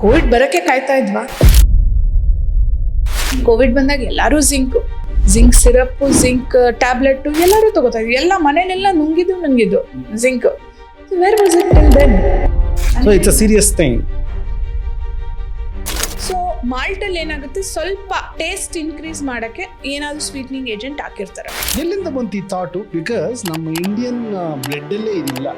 Covid ಬರಕ್ಕೆ ಕಾಯ್ತಾ ಇದ್ವಾ? Covid ಬಂದಾಗ ಎಲ್ಲರೂ ಜಿಂಕ್ ಸಿರಪ್, ಜಿಂಕ್ ಟ್ಯಾಬ್ಲೆಟ್ ಎಲ್ಲರೂ ತಗೋತಾ ಇದ್ವಿ. ಎಲ್ಲ ಮನೇಲೆಲ್ಲ ನುಂಗಿದ್ದು zinc. Where was it till then? So it's a serious thing. So ಮಾಲ್ಟಲ್ಲಿ ಏನಾಗುತ್ತೆ, ಸ್ವಲ್ಪ ಟೇಸ್ಟ್ ಇನ್ಕ್ರೀಸ್ ಮಾಡಕ್ಕೆ ಏನಾದ್ರು ಸ್ವೀಟ್ನಿಂಗ್ ಏಜೆಂಟ್ ಹಾಕಿರ್ತಾರೆ. ಎಲ್ಲಿಂದ ಬಂತು ಈ ಥಾಟು? ಬಿಕಾಸ್ ನಮ್ಮ ಇಂಡಿಯನ್ ಬ್ಲಡ್ ಅಲ್ಲೇ ಇದಿಲ್ಲ.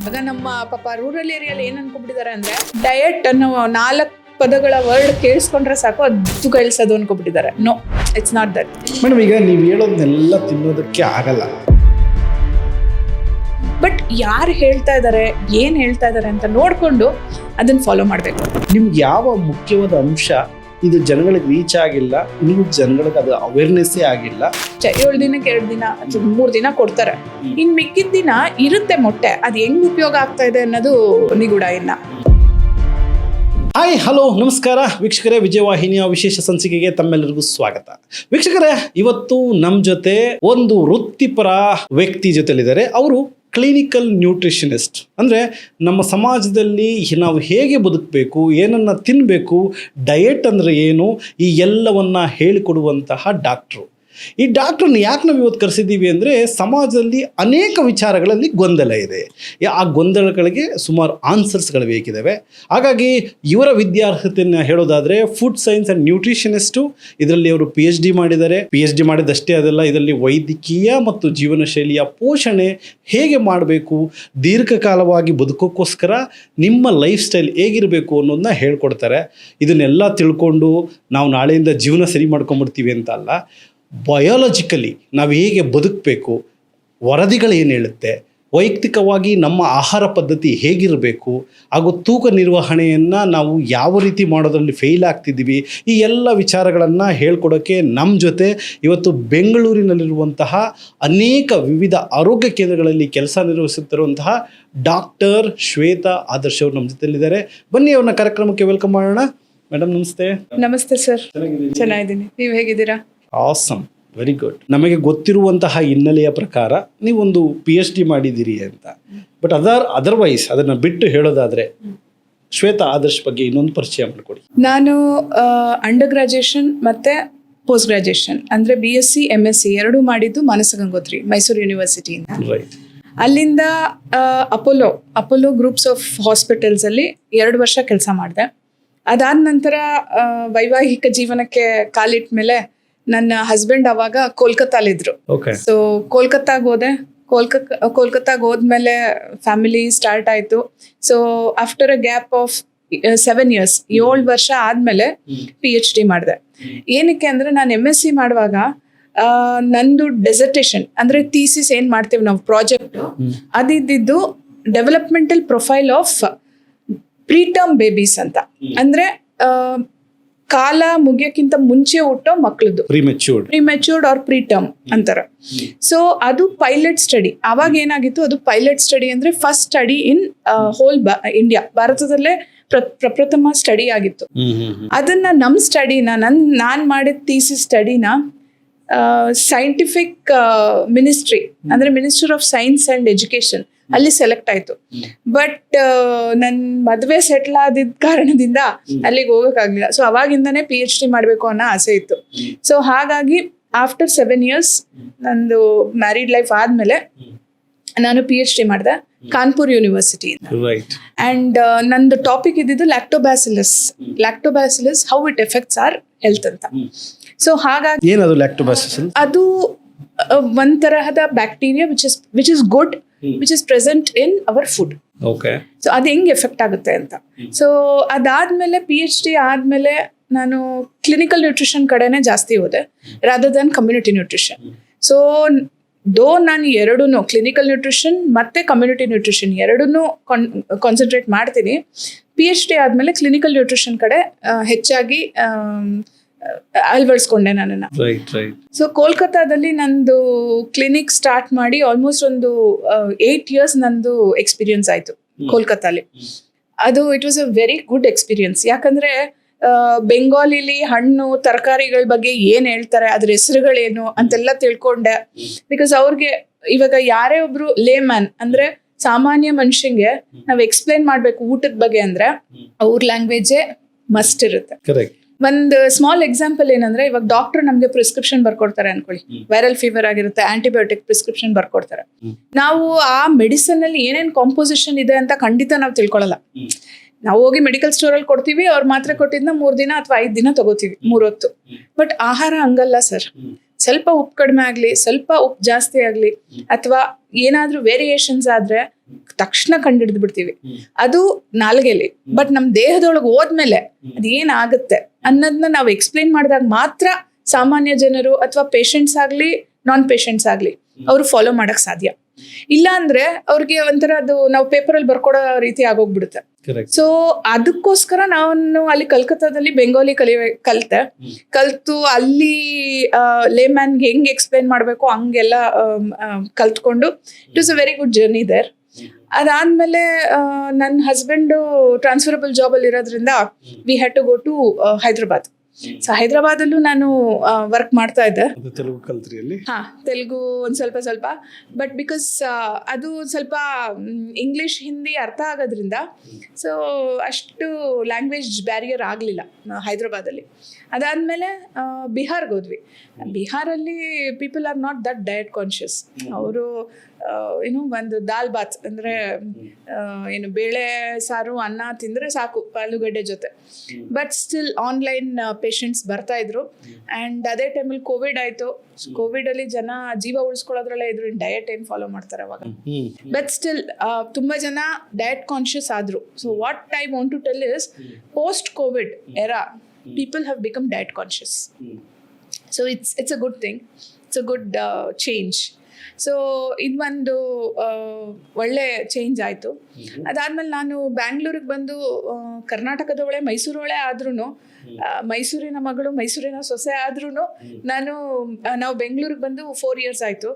ಇವಾಗ ನಮ್ಮ ಪಾಪ ರೂರಲ್ ಏರಿಯಲ್ಲಿ ಏನ್ ಅನ್ಕೊಂಡ್ಬಿಟ್ಟಿದ್ದಾರೆ ಅಂದ್ರೆ, ಡಯಟ್ ಅನ್ನೋ 4 ಪದಗಳ ವರ್ಡ್ ಕೇಳಿಸ್ಕೊಂಡ್ರೆ ಸಾಕು ಅದು ಕಳಿಸೋದು ಅನ್ಕೊಂಡ್ಬಿಟ್ಟಿದ್ದಾರೆ. No, it's not that. Madam, ಈಗ ನೀವು ಹೇಳೋದನ್ನೆಲ್ಲ ತಿನ್ನೋದಕ್ಕೆ ಆಗಲ್ಲ. ಬಟ್ ಯಾರು ಹೇಳ್ತಾ ಇದ್ದಾರೆ, ಏನ್ ಹೇಳ್ತಾ ಇದ್ದಾರೆ ಅಂತ ನೋಡ್ಕೊಂಡು ಅದನ್ನ ಫಾಲೋ ಮಾಡ್ಬೇಕು. ನಿಮ್ಗೆ ಯಾವ ಮುಖ್ಯವಾದ ಅಂಶ ಇದು ಜನಗಳಿಗೆ ರೀಚ್ ಆಗಿಲ್ಲ, ನೀವು ಜನಗಳಿಗೆ ಅದು ಅವೇರ್ನೆಸ್ಸೇ ಆಗಿಲ್ಲ. 7 ದಿನಕ್ಕೆ 2 ದಿನ ಅಥವಾ 3 ದಿನ ಕೊಡ್ತಾರೆ. ಇನ್ ಮಿಕ್ಕಿದ ದಿನ ಇರುತ್ತೆ ಮೊಟ್ಟೆ. ಅದು ಹೆಂಗ್ ಉಪಯೋಗ ಆಗ್ತಾ ಇದೆ ಅನ್ನೋದು ನಿಗೂಢ ಇಲ್ಲ. ಹಾಯ್, ಹಲೋ, ನಮಸ್ಕಾರ ವೀಕ್ಷಕರೇ. ವಿಜಯವಾಹಿನಿಯ ವಿಶೇಷ ಸಂಚಿಕೆಗೆ ತಮ್ಮೆಲ್ಲರಿಗೂ ಸ್ವಾಗತ. ವೀಕ್ಷಕರೇ, ಇವತ್ತು ನಮ್ಮ ಜೊತೆ ಒಂದು ವೃತ್ತಿಪರ ವ್ಯಕ್ತಿ ಜೊತೆಲಿದ್ದಾರೆ. ಅವರು ಕ್ಲಿನಿಕಲ್ ನ್ಯೂಟ್ರಿಷನಿಸ್ಟ್. ಅಂದರೆ ನಮ್ಮ ಸಮಾಜದಲ್ಲಿ ನಾವು ಹೇಗೆ ಬದುಕಬೇಕು, ಏನನ್ನು ತಿನ್ನಬೇಕು, ಡಯಟ್ ಅಂದರೆ ಏನು, ಈ ಎಲ್ಲವನ್ನು ಹೇಳಿಕೊಡುವಂತಹ ಡಾಕ್ಟ್ರು. ಈ ಡಾಕ್ಟ್ರನ್ನ ಯಾಕೆ ನಾವು ಇವತ್ತು ಕರೆಸಿದ್ದೀವಿ ಅಂದರೆ, ಸಮಾಜದಲ್ಲಿ ಅನೇಕ ವಿಚಾರಗಳಲ್ಲಿ ಗೊಂದಲ ಇದೆ. ಆ ಗೊಂದಲಗಳಿಗೆ ಸುಮಾರು ಆನ್ಸರ್ಸ್ಗಳು ಬೇಕಿದ್ದಾವೆ. ಹಾಗಾಗಿ ಇವರ ವಿದ್ಯಾರ್ಹತೆಯನ್ನು ಹೇಳೋದಾದರೆ ಫುಡ್ ಸೈನ್ಸ್ ಆ್ಯಂಡ್ ನ್ಯೂಟ್ರಿಷನಿಸ್ಟು. ಇದರಲ್ಲಿ ಅವರು PhD ಮಾಡಿದ್ದಾರೆ. PhD ಮಾಡಿದಷ್ಟೇ ಅದಲ್ಲ, ಇದರಲ್ಲಿ ವೈದ್ಯಕೀಯ ಮತ್ತು ಜೀವನ ಶೈಲಿಯ ಪೋಷಣೆ ಹೇಗೆ ಮಾಡಬೇಕು, ದೀರ್ಘಕಾಲವಾಗಿ ಬದುಕೋಕ್ಕೋಸ್ಕರ ನಿಮ್ಮ ಲೈಫ್ ಸ್ಟೈಲ್ ಹೇಗಿರಬೇಕು ಅನ್ನೋದನ್ನ ಹೇಳ್ಕೊಡ್ತಾರೆ. ಇದನ್ನೆಲ್ಲ ತಿಳ್ಕೊಂಡು ನಾವು ನಾಳೆಯಿಂದ ಜೀವನ ಸರಿ ಮಾಡ್ಕೊಂಬಿಡ್ತೀವಿ ಅಂತ ಅಲ್ಲ, ಬಯಾಲಜಿಕಲಿ ನಾವು ಹೇಗೆ ಬದುಕಬೇಕು, ವರದಿಗಳು ಏನು ಹೇಳುತ್ತೆ, ವೈಯಕ್ತಿಕವಾಗಿ ನಮ್ಮ ಆಹಾರ ಪದ್ಧತಿ ಹೇಗಿರಬೇಕು, ಹಾಗೂ ತೂಕ ನಿರ್ವಹಣೆಯನ್ನು ನಾವು ಯಾವ ರೀತಿ ಮಾಡೋದ್ರಲ್ಲಿ ಫೇಲ್ ಆಗ್ತಿದ್ದೀವಿ, ಈ ಎಲ್ಲ ವಿಚಾರಗಳನ್ನು ಹೇಳ್ಕೊಡೋಕ್ಕೆ ನಮ್ಮ ಜೊತೆ ಇವತ್ತು ಬೆಂಗಳೂರಿನಲ್ಲಿರುವಂತಹ ಅನೇಕ ವಿವಿಧ ಆರೋಗ್ಯ ಕೇಂದ್ರಗಳಲ್ಲಿ ಕೆಲಸ ನಿರ್ವಹಿಸುತ್ತಿರುವಂತಹ ಡಾಕ್ಟರ್ ಶ್ವೇತಾ ಆದರ್ಶ್ ಅವರು ನಮ್ಮ ಜೊತೆಲಿದ್ದಾರೆ. ಬನ್ನಿ, ಅವ್ರನ್ನ ಕಾರ್ಯಕ್ರಮಕ್ಕೆ ವೆಲ್ಕಮ್ ಮಾಡೋಣ. ಮೇಡಮ್, ನಮಸ್ತೆ. ನಮಸ್ತೆ ಸರ್. ಚೆನ್ನಾಗಿದ್ದೀನಿ, ನೀವು ಹೇಗಿದ್ದೀರಾ? Awesome, very good. ನಮಗೆ ಗೊತ್ತಿರುವಂತಹ ಹಿನ್ನೆಲೆಯ ಪ್ರಕಾರ ನೀವೊಂದು PhD ಮಾಡಿದ್ದೀರಿ ಅಂತ. ಬಟ್ ಅದರ್ವೈಸ್ ಅದನ್ನು ಬಿಟ್ಟು ಹೇಳೋದಾದರೆ ಶ್ವೇತಾ ಆದರ್ಶ್ ಬಗ್ಗೆ ಇನ್ನೊಂದು ಪರಿಚಯ ಮಾಡಿಕೊಡಿ. ನಾನು ಅಂಡರ್ ಗ್ರಾಜುಯೇಷನ್ ಮತ್ತು ಪೋಸ್ಟ್ ಗ್ರಾಜುಯೇಷನ್ ಅಂದರೆ BSc MSc ಎರಡೂ ಮಾಡಿದ್ದು ಮಾನಸ ಗಂಗೋತ್ರಿ, ಮೈಸೂರು ಯೂನಿವರ್ಸಿಟಿಯಿಂದ. ರೈಟ್. ಅಲ್ಲಿಂದ ಅಪೋಲೋ ಗ್ರೂಪ್ಸ್ ಆಫ್ ಹಾಸ್ಪಿಟಲ್ಸಲ್ಲಿ 2 ವರ್ಷ ಕೆಲಸ ಮಾಡಿದೆ. ಅದಾದ ನಂತರ ವೈವಾಹಿಕ ಜೀವನಕ್ಕೆ ಕಾಲಿಟ್ಟ ಮೇಲೆ ನನ್ನ ಹಸ್ಬೆಂಡ್ ಅವಾಗ ಕೋಲ್ಕತ್ತಾಲಿದ್ರು. ಸೊ ಕೋಲ್ಕತ್ತಾಗ ಹೋದೆ. ಕೋಲ್ಕತ್ತಾಗ ಹೋದ್ಮೇಲೆ ಫ್ಯಾಮಿಲಿ ಸ್ಟಾರ್ಟ್ ಆಯ್ತು. So after a gap of 7 years, 7 ವರ್ಷ ಆದ್ಮೇಲೆ PhD ಮಾಡಿದೆ. ಏನಕ್ಕೆ ಅಂದ್ರೆ, ನಾನು MSc ಮಾಡುವಾಗ ನಂದು ಡೆಸರ್ಟೇಷನ್ ಅಂದ್ರೆ ಥೀಸಿಸ್ ಏನ್ ಮಾಡ್ತೀವಿ ನಾವು, ಪ್ರಾಜೆಕ್ಟ್, ಅದಿದ್ದು developmental profile of preterm babies ಅಂತ. ಅಂದ್ರೆ ಕಾಲ ಮುಗಿಯಕ್ಕಿಂತ ಮುಂಚೆ ಹುಟ್ಟೋ ಮಕ್ಕಳದ್ದು, ಪ್ರಿಮೆಚ್ಯೂರ್ಡ್ ಆರ್ ಪ್ರೀಟರ್ಮ್ ಅಂತಾರೆ. ಸೊ ಅದು ಪೈಲಟ್ ಸ್ಟಡಿ. ಅವಾಗ ಏನಾಗಿತ್ತು, ಅದು ಪೈಲಟ್ ಸ್ಟಡಿ ಅಂದ್ರೆ first study in whole India, ಭಾರತದಲ್ಲೇ ಪ್ರಪ್ರಥಮ ಸ್ಟಡಿ ಆಗಿತ್ತು. ಅದನ್ನ ನಮ್ ಸ್ಟಡಿನ ನಾನ್ ಮಾಡಿದ ಥೀಸಿಸ್ ಸ್ಟಡಿನ ಸೈಂಟಿಫಿಕ್ ಮಿನಿಸ್ಟ್ರಿ ಅಂದ್ರೆ minister of science and education ಅಲ್ಲಿ ಸೆಲೆಕ್ಟ್ ಆಯ್ತು. ಬಟ್ ನನ್ ಮದ್ವೆ ಸೆಟ್ಲ್ ಆದಿದ್ದ ಕಾರಣದಿಂದ ಅಲ್ಲಿಗೆ ಹೋಗಕ್ಕಾಗ್ಲಿಲ್ಲ. ಸೊ ಅವಾಗಿಂದಾನೇ PhD ಮಾಡ್ಬೇಕು ಅನ್ನೋ ಆಸೆ ಇತ್ತು. ಸೊ ಹಾಗಾಗಿ ಆಫ್ಟರ್ 7 years ನಂದು ಮ್ಯಾರಿಡ್ ಲೈಫ್ ಆದ್ಮೇಲೆ ನಾನು PhD ಮಾಡಿದೆ ಕಾನ್ಪುರ್ ಯೂನಿವರ್ಸಿಟಿ. ಅಂಡ್ ನಂದು ಟಾಪಿಕ್ ಇದ್ದಿದ್ದು lactobacillus how it effects our health ಅಂತ. ಸೊ ಹಾಗಾಗಿ ಅದು ಒಂತರಹದ bacteria which is good, which is present in our food. Okay. So ಅದು ಹೆಂಗೆ ಎಫೆಕ್ಟ್ ಆಗುತ್ತೆ ಅಂತ. ಸೊ ಅದಾದ್ಮೇಲೆ PhD ಆದ್ಮೇಲೆ ನಾನು ಕ್ಲಿನಿಕಲ್ ನ್ಯೂಟ್ರಿಷನ್ ಕಡೆನೇ ಜಾಸ್ತಿ ಹೋದೆ rather than community nutrition. So ನಾನು ಎರಡೂನು ಕ್ಲಿನಿಕಲ್ ನ್ಯೂಟ್ರಿಷನ್ ಮತ್ತೆ ಕಮ್ಯುನಿಟಿ ನ್ಯೂಟ್ರಿಷನ್ ಎರಡನ್ನೂ ಕಾನ್ಸಂಟ್ರೇಟ್ ಮಾಡ್ತೀನಿ. PhD ಆದ್ಮೇಲೆ ಕ್ಲಿನಿಕಲ್ ನ್ಯೂಟ್ರಿಷನ್ ಕಡೆ ಹೆಚ್ಚಾಗಿ ಅಳವಡಿಸ್ಕೊಂಡೆ ನನ್ನನ್ನು. ಸೊ ಕೋಲ್ಕತ್ತಾದಲ್ಲಿ ನಂದು ಕ್ಲಿನಿಕ್ ಸ್ಟಾರ್ಟ್ ಮಾಡಿ ಆಲ್ಮೋಸ್ಟ್ ಒಂದು 8 years ನಂದು ಎಕ್ಸ್ಪೀರಿಯನ್ಸ್ ಆಯ್ತು ಕೋಲ್ಕತ್ತಾಲಿ. ಅದು it was a very good experience. ಯಾಕಂದ್ರೆ ಬೆಂಗಾಲಿಲಿ ಹಣ್ಣು ತರಕಾರಿಗಳ ಬಗ್ಗೆ ಏನ್ ಹೇಳ್ತಾರೆ, ಅದ್ರ ಹೆಸರುಗಳೇನು ಅಂತೆಲ್ಲ ತಿಳ್ಕೊಂಡೆ. ಬಿಕಾಸ್ ಅವ್ರಿಗೆ ಇವಾಗ ಯಾರೇ ಒಬ್ರು ಲೇಮ್ಯಾನ್ ಅಂದ್ರೆ ಸಾಮಾನ್ಯ ಮನುಷ್ಯಂಗೆ ನಾವು ಎಕ್ಸ್ಪ್ಲೈನ್ ಮಾಡ್ಬೇಕು ಊಟದ ಬಗ್ಗೆ ಅಂದ್ರೆ ಅವ್ರ ಲ್ಯಾಂಗ್ವೇಜೇ ಮಸ್ಟ್ ಇರುತ್ತೆ. ಕರೆಕ್ಟ್. ಒಂದು ಸ್ಮಾಲ್ ಎಕ್ಸಾಂಪಲ್ ಏನಂದ್ರೆ, ಇವಾಗ ಡಾಕ್ಟರ್ ನಮ್ಗೆ ಪ್ರಿಸ್ಕ್ರಿಪ್ಷನ್ ಬರ್ಕೊಡ್ತಾರೆ ಅನ್ಕೊಳ್ಳಿ, ವೈರಲ್ ಫೀವರ್ ಆಗಿರುತ್ತೆ, ಆಂಟಿಬಯೋಟಿಕ್ ಪ್ರಿಸ್ಕ್ರಿಪ್ಷನ್ ಬರ್ಕೊಡ್ತಾರೆ. ನಾವು ಆ ಮೆಡಿಸನ್ ಅಲ್ಲಿ ಏನೇನ್ ಕಾಂಪೋಸಿಷನ್ ಇದೆ ಅಂತ ಖಂಡಿತ ನಾವು ತಿಳ್ಕೊಳ್ಳಲ್ಲ. ನಾವು ಹೋಗಿ ಮೆಡಿಕಲ್ ಸ್ಟೋರ್ ಅಲ್ಲಿ ಕೊಡ್ತೀವಿ, ಅವ್ರ ಮಾತ್ರೆ ಕೊಟ್ಟಿದ್ನ 3 ದಿನ ಅಥವಾ 5 ದಿನ ತಗೋತೀವಿ, 3 ಹೊತ್ತು. ಬಟ್ ಆಹಾರ ಹಂಗಲ್ಲ ಸರ್. ಸ್ವಲ್ಪ ಉಪ್ಪು ಕಡಿಮೆ ಆಗ್ಲಿ, ಸ್ವಲ್ಪ ಉಪ್ಪು ಜಾಸ್ತಿ ಆಗ್ಲಿ, ಅಥವಾ ಏನಾದ್ರೂ ವೇರಿಯೇಷನ್ಸ್ ಆದ್ರೆ ತಕ್ಷಣ ಕಂಡಿಡ್ದು ಬಿಡ್ತೀವಿ. ಅದು ನಾಲ್ಗೆಲಿ. ಬಟ್ ನಮ್ ದೇಹದೊಳಗೆ ಹೋದ್ಮೇಲೆ ಅದ್ ಏನಾಗುತ್ತೆ ಅನ್ನೋದನ್ನ ನಾವು ಎಕ್ಸ್ಪ್ಲೈನ್ ಮಾಡಿದಾಗ ಮಾತ್ರ ಸಾಮಾನ್ಯ ಜನರು ಅಥವಾ ಪೇಷಂಟ್ಸ್ ಆಗ್ಲಿ, ನಾನ್ ಪೇಷಂಟ್ಸ್ ಆಗ್ಲಿ, ಅವರು ಫಾಲೋ ಮಾಡಕ್ ಸಾಧ್ಯ. ಇಲ್ಲ ಅಂದ್ರೆ ಅವ್ರಿಗೆ ಒಂಥರ ಅದು ನಾವು ಪೇಪರ್ ಅಲ್ಲಿ ಬರ್ಕೊಡೋ ರೀತಿ ಆಗೋಗ್ಬಿಡುತ್ತೆ. ಸೊ ಅದಕ್ಕೋಸ್ಕರ ನಾನು ಅಲ್ಲಿ ಕಲ್ಕತ್ತಾದಲ್ಲಿ ಬೆಂಗಾಲಿ ಕಲ್ತು ಅಲ್ಲಿ ಲೇಮ್ಯಾನ್ಗೆ ಹೆಂಗ್ ಎಕ್ಸ್ಪ್ಲೈನ್ ಮಾಡ್ಬೇಕು ಹಂಗೆಲ್ಲ ಕಲ್ತ್ಕೊಂಡು it was a very good journey there. ಅದಾದ್ಮೇಲೆ ನನ್ನ ಹಸ್ಬೆಂಡ್ ಟ್ರಾನ್ಸ್ಫರಬಲ್ ಜಾಬ್ ಅಲ್ಲಿ ಇರೋದ್ರಿಂದ we had to go to Hyderabad. So ಹೈದ್ರಾಬಾದಲ್ಲೂ ನಾನು ವರ್ಕ್ ಮಾಡ್ತಾ ಇದ್ದೆ. ತೆಲುಗು ಕಲ್ತ್ರಿ ಅಲ್ಲಿ? ಹಾ, ತೆಲುಗು ಒಂದ್ ಸ್ವಲ್ಪ. ಬಟ್ ಬಿಕಾಸ್ ಅದು ಸ್ವಲ್ಪ ಇಂಗ್ಲಿಷ್ ಹಿಂದಿ ಅರ್ಥ ಆಗೋದ್ರಿಂದ ಸೊ ಅಷ್ಟು ಲ್ಯಾಂಗ್ವೇಜ್ ಬ್ಯಾರಿಯರ್ ಆಗಲಿಲ್ಲ ಹೈದ್ರಾಬಾದಲ್ಲಿ. ಅದಾದ್ಮೇಲೆ ಬಿಹಾರ್ಗೆ ಹೋದ್ವಿ. ಬಿಹಾರಲ್ಲಿ people are not that diet conscious. ಅವರು ಏನು ಒಂದು ದಾಲ್ ಬಾತ್ ಅಂದ್ರೆ ಏನು ಬೇಳೆ ಸಾರು ಅನ್ನ ತಿಂದ್ರೆ ಸಾಕು ಆಲೂಗಡ್ಡೆ ಜೊತೆ. ಬಟ್ ಸ್ಟಿಲ್ ಆನ್ಲೈನ್ ಪೇಷಂಟ್ಸ್ ಬರ್ತಾ ಇದ್ರು. ಅಂಡ್ ಅದೇ ಟೈಮಲ್ಲಿ ಕೋವಿಡ್ ಆಯ್ತು. ಕೋವಿಡ್ ಅಲ್ಲಿ ಜನ ಜೀವ ಉಳಿಸ್ಕೊಳ್ಳೋದ್ರಲ್ಲೇ ಇದ್ರು, ಡಯಟ್ ಏನ್ ಫಾಲೋ ಮಾಡ್ತಾರೆ ಅವಾಗ. ಬಟ್ ಸ್ಟಿಲ್ ತುಂಬಾ ಜನ ಡಯಟ್ ಕಾನ್ಶಿಯಸ್ ಆದ್ರು. So what I want to tell is, post COVID era people have become diet conscious. So it's a good thing. It's a good change. So ಇದೊಂದು ಒಳ್ಳೆ change ಆಯಿತು. ಅದಾದ್ಮೇಲೆ ನಾನು ಬ್ಯಾಂಗ್ಳೂರಿಗೆ ಬಂದು ಕರ್ನಾಟಕದವಳೆ, ಮೈಸೂರೊಳೆ ಆದ್ರೂ, ಮೈಸೂರಿನ ಮಗಳು, ಮೈಸೂರಿನ ಸೊಸೆ ಆದ್ರೂ ನಾವು ಬೆಂಗಳೂರಿಗೆ ಬಂದು 4 years ಆಯಿತು,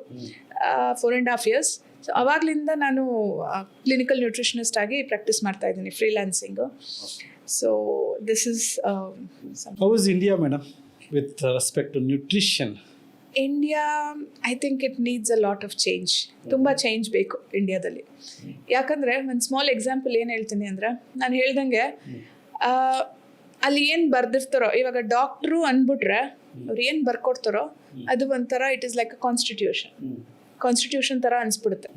4.5 years. ಸೊ ಅವಾಗ್ಲಿಂದ ನಾನು ಕ್ಲಿನಿಕಲ್ ನ್ಯೂಟ್ರಿಷನಿಸ್ಟ್ ಆಗಿ ಪ್ರಾಕ್ಟೀಸ್ ಮಾಡ್ತಾ ಇದ್ದೀನಿ, ಫ್ರೀಲ್ಯಾನ್ಸಿಂಗು. So this is how is India, madam, with respect to nutrition? India, I think it needs a lot of change. ತುಂಬಾ ಚೇಂಜ್ ಬೇಕು ಇಂಡಿಯಾದಲ್ಲಿ. ಯಾಕಂದ್ರೆ ಒಂದು ಸ್ಮಾಲ್ ಎಕ್ಸಾಂಪಲ್ ಏನು ಹೇಳ್ತೀನಿ ಅಂದ್ರೆ, ನಾನು ಹೇಳ್ದಂಗೆ ಅಲ್ಲಿ ಏನು ಬರ್ದಿರ್ತಾರೋ, ಇವಾಗ ಡಾಕ್ಟ್ರು ಅಂದ್ಬಿಟ್ರೆ ಅವ್ರು ಏನು ಬರ್ಕೊಡ್ತಾರೋ ಅದು ಒಂಥರ it is like a constitution ತರ ಅನ್ಸ್ಬಿಡುತ್ತೆ.